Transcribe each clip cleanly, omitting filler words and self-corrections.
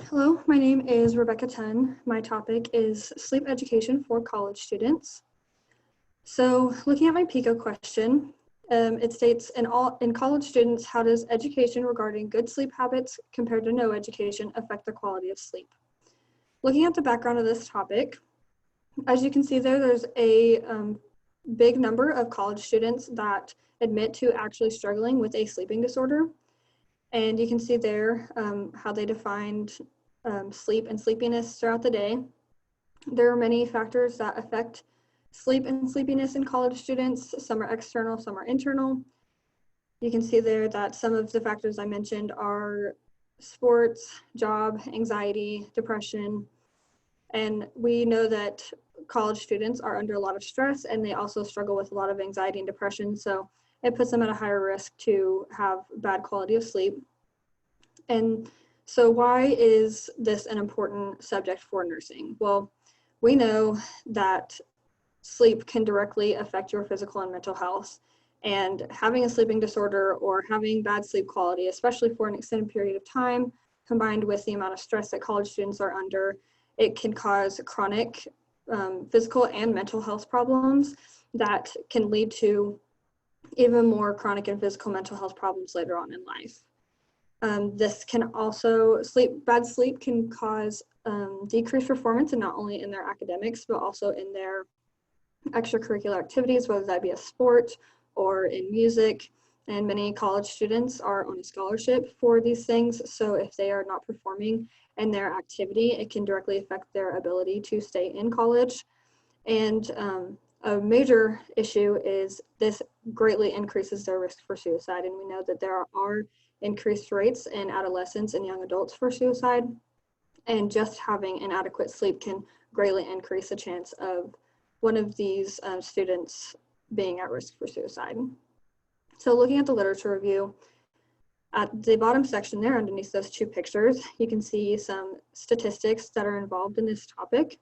Hello, my name is Bekah Tonn. My topic is sleep education for college students. So looking at my Pico question, it states, in college students, how does education regarding good sleep habits compared to no education affect the quality of sleep? Looking at the background of this topic, as you can see there's a big number of college students that admit to actually struggling with a sleeping disorder. And you can see there how they defined sleep and sleepiness throughout the day. There are many factors that affect sleep and sleepiness in college students. Some are external, some are internal. You can see there that some of the factors I mentioned are sports, job, anxiety, depression. And we know that college students are under a lot of stress and they also struggle with a lot of anxiety and depression. So it puts them at a higher risk to have bad quality of sleep. And so why is this an important subject for nursing? Well, we know that sleep can directly affect your physical and mental health. And having a sleeping disorder or having bad sleep quality, especially for an extended period of time, combined with the amount of stress that college students are under, it can cause chronic physical and mental health problems that can lead to even more chronic and physical mental health problems later on in life. This can also, bad sleep can cause decreased performance, and not only in their academics, but also in their extracurricular activities, whether that be a sport or in music. And many college students are on a scholarship for these things. So if they are not performing in their activity, it can directly affect their ability to stay in college. And a major issue is this greatly increases their risk for suicide. And we know that there are increased rates in adolescents and young adults for suicide. And just having inadequate sleep can greatly increase the chance of one of these students being at risk for suicide. So looking at the literature review, at the bottom section there, underneath those two pictures, you can see some statistics that are involved in this topic.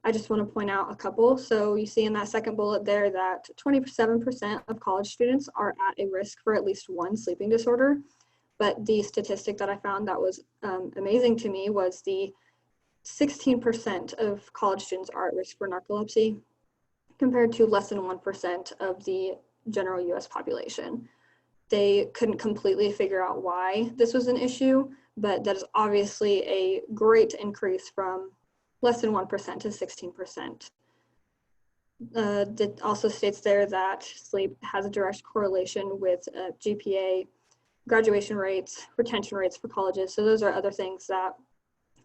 I just want to point out a couple. So you see in that second bullet there that 27% of college students are at a risk for at least one sleeping disorder. But the statistic that I found that was amazing to me was the 16% of college students are at risk for narcolepsy, compared to less than 1% of the general US population. They couldn't completely figure out why this was an issue, but that is obviously a great increase from less than 1% to 16%. It also states there that sleep has a direct correlation with GPA, graduation rates, retention rates for colleges. So those are other things that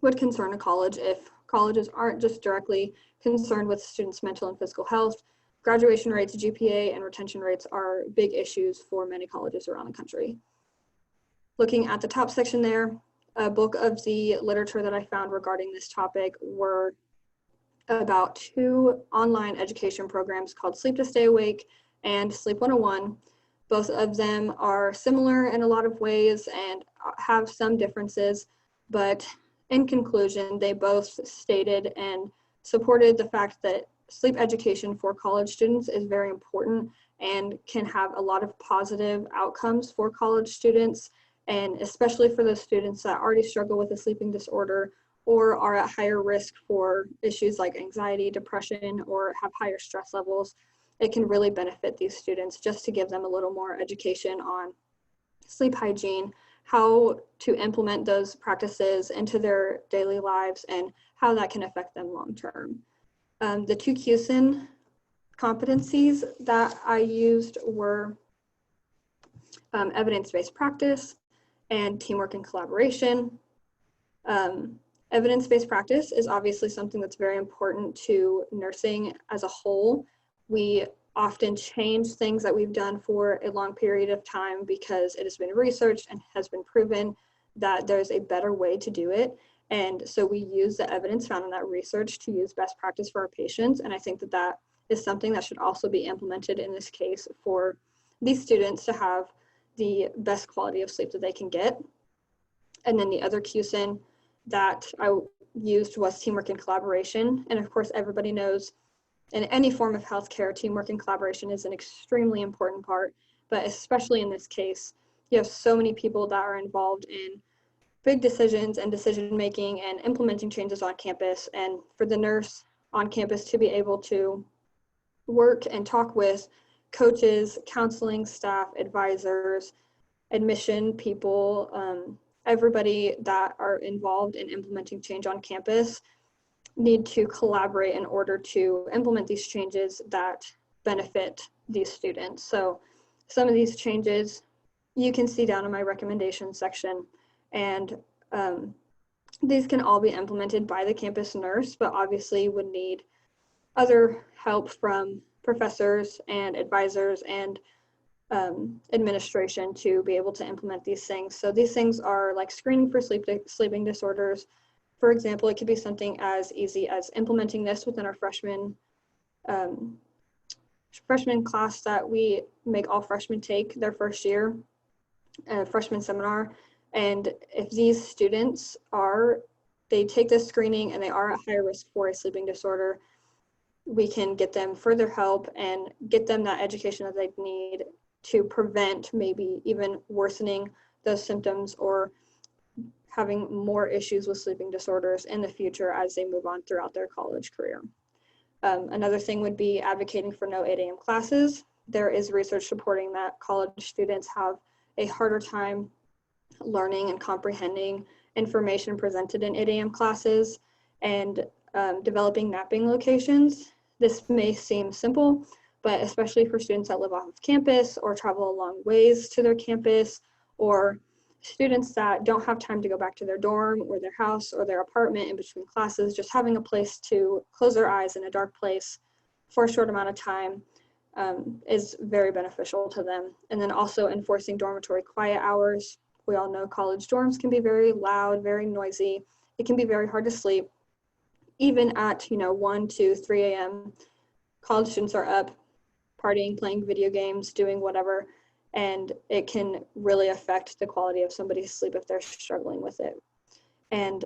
would concern a college if colleges aren't just directly concerned with students' mental and physical health. Graduation rates, GPA, and retention rates are big issues for many colleges around the country. Looking at the top section there, a bulk of the literature that I found regarding this topic were about two online education programs called Sleep to Stay Awake and Sleep 101. Both of them are similar in a lot of ways and have some differences, but in conclusion, they both stated and supported the fact that sleep education for college students is very important and can have a lot of positive outcomes for college students, and especially for those students that already struggle with a sleeping disorder or are at higher risk for issues like anxiety, depression, or have higher stress levels. It can really benefit these students just to give them a little more education on sleep hygiene, how to implement those practices into their daily lives, and how that can affect them long term. The two CUSIN competencies that I used were evidence-based practice and teamwork and collaboration. Evidence-based practice is obviously something that's very important to nursing as a whole. We often change things that we've done for a long period of time because it has been researched and has been proven that there's a better way to do it. And so we use the evidence found in that research to use best practice for our patients. And I think that that is something that should also be implemented in this case for these students to have the best quality of sleep that they can get. And then the other CUSIN that I used was teamwork and collaboration. And of course, everybody knows in any form of healthcare, teamwork and collaboration is an extremely important part, but especially in this case, you have so many people that are involved in big decisions and decision making and implementing changes on campus, and for the nurse on campus to be able to work and talk with coaches, counseling staff, advisors, admission people, everybody that are involved in implementing change on campus need to collaborate in order to implement these changes that benefit these students. So some of these changes you can see down in my recommendations section, and these can all be implemented by the campus nurse, but obviously would need other help from professors and advisors and administration to be able to implement these things. So these things are like screening for sleeping disorders. For example, it could be something as easy as implementing this within our freshman class that we make all freshmen take their first year, freshman seminar. And if these students they take this screening and they are at higher risk for a sleeping disorder, we can get them further help and get them that education that they need to prevent maybe even worsening those symptoms or having more issues with sleeping disorders in the future as they move on throughout their college career. Another thing would be advocating for no 8 a.m. classes. There is research supporting that college students have a harder time learning and comprehending information presented in 8 a.m. classes, and developing napping locations. This may seem simple, but especially for students that live off of campus or travel a long ways to their campus, or students that don't have time to go back to their dorm or their house or their apartment in between classes, just having a place to close their eyes in a dark place for a short amount of time is very beneficial to them. And then also enforcing dormitory quiet hours. We all know college dorms can be very loud, very noisy. It can be very hard to sleep. Even at 1, 2, 3 a.m., college students are up partying, playing video games, doing whatever, and it can really affect the quality of somebody's sleep if they're struggling with it. And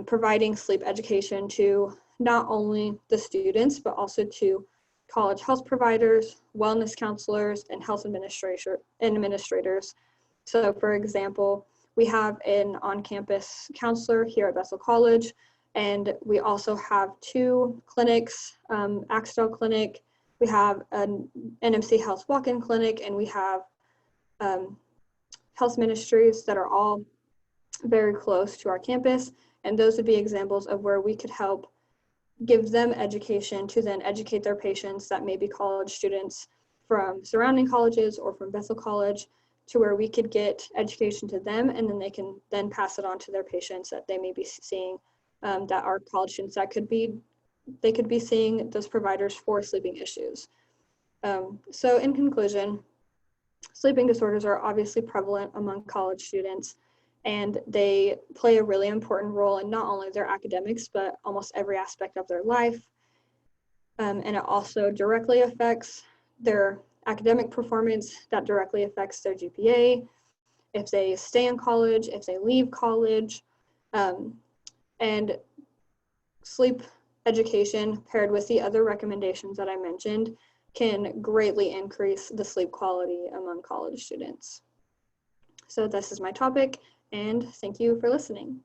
providing sleep education to not only the students, but also to college health providers, wellness counselors, and health administrators. So for example, we have an on-campus counselor here at Bethel College, and we also have 2 clinics, Axtell Clinic, we have an NMC Health walk-in clinic, and we have health ministries that are all very close to our campus. And those would be examples of where we could help give them education to then educate their patients that may be college students from surrounding colleges or from Bethel College, to where we could get education to them, and then they can then pass it on to their patients that they may be seeing, that are college students that they could be seeing those providers for sleeping issues. So in conclusion, sleeping disorders are obviously prevalent among college students, and they play a really important role in not only their academics, but almost every aspect of their life. And it also directly affects their academic performance, that directly affects their GPA, if they stay in college, if they leave college. And sleep education paired with the other recommendations that I mentioned can greatly increase the sleep quality among college students. So this is my topic, and thank you for listening.